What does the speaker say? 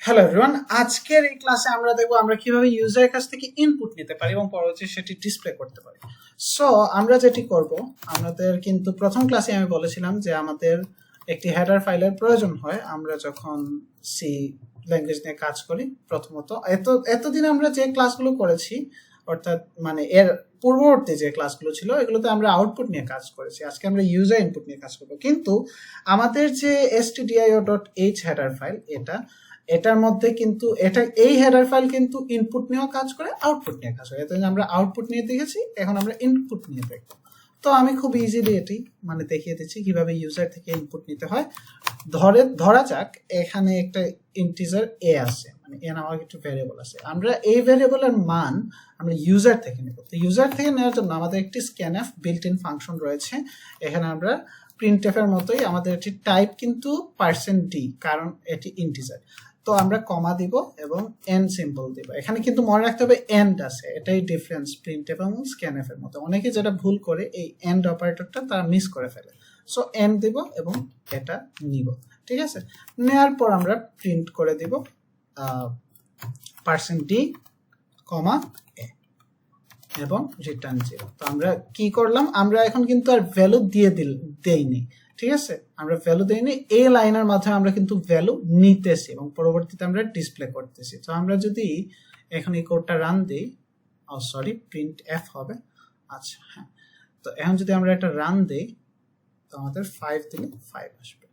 Hello everyone, আজকের এই ক্লাসে আমরা দেখবো আমরা কিভাবে ইউজারের কাছ থেকে ইনপুট নিতে পারি এবং পরবর্তী সেটি ডিসপ্লে করতে পারি। সো আমরা যেটি করব, আমাদের কিন্তু প্রথম ক্লাসে আমি বলেছিলাম যে আমাদের একটি হেডার ফাইলের প্রয়োজন হয় আমরা যখন সি ল্যাঙ্গুয়েজ নিয়ে কাজ করি। প্রথমত এতদিন আমরা যে ক্লাসগুলো করেছি, অর্থাৎ মানে এর পূর্ববর্তী যে ক্লাসগুলো ছিল এগুলোতে আমরা আউটপুট নিয়ে কাজ করেছি। আজকে আমরা ইউজার ইনপুট নিয়ে কাজ করবো। কিন্তু আমাদের যে stdio.h হেডার ফাইল, এটার মধ্যে কিন্তু এই হেডার ফাইল কিন্তু ইনপুট নিয়েও কাজ করে, আউটপুট নিয়ে কাজ করে। এতে আমরা আউটপুট নিয়ে দেখেছি, এখন আমরা ইনপুট নিয়ে দেখবো। তো আমি খুব ইজিলি এটি মানে দেখিয়ে দিচ্ছি কিভাবে ইউজার থেকে ইনপুট নিতে হয়। ধরা যাক এখানে একটা ইন্টিজার এ আছে, মানে এ নামক একটা ভ্যারিয়েবল আছে। আমরা এই ভ্যারিয়েবলের মান আমরা ইউজার থেকে নেব। তো ইউজার থেকে নেওয়ার জন্য আমাদের একটি স্ক্যানএফ বিল্ট ইন ফাংশন রয়েছে। এখানে আমরা প্রিন্টএফ এর মতোই আমাদের এটি টাইপ কিন্তু %d, কারণ এটি ইন্টিজার। তো আমরা কমা দিব এবং এন্ড সিম্বল দিব। এখানে কিন্তু মনে রাখতে হবে এন্ড আছে, এটাই ডিফারেন্স প্রিন্টএফ এবং স্ক্যানএফ এর মতো। অনেকে যেটা ভুল করে এই এন্ড অপারেটরটা তারা মিস করে ফেলে। সো এন্ড দিব এবং এটা নিব, ঠিক আছে। নেয়ার পর আমরা প্রিন্ট করে দিব %d, এ এবং রিটার্ন 0। তো আমরা কি করলাম, আমরা এখন কিন্তু আর ভ্যালু দেইনি, ঠিক আছে। আমরা ভ্যালু দেইনি, এই লাইনের মাধ্যমে আমরা কিন্তু ভ্যালু নিতেছি এবং পরবর্তীতে আমরা ডিসপ্লে করতেছি। তো আমরা যদি এখন এই কোডটা রান দিই, সরি প্রিন্ট এফ হবে, আচ্ছা হ্যাঁ। তো এখন যদি আমরা একটা রান দিই তো আমাদের 5 দিলে 5 আসবে।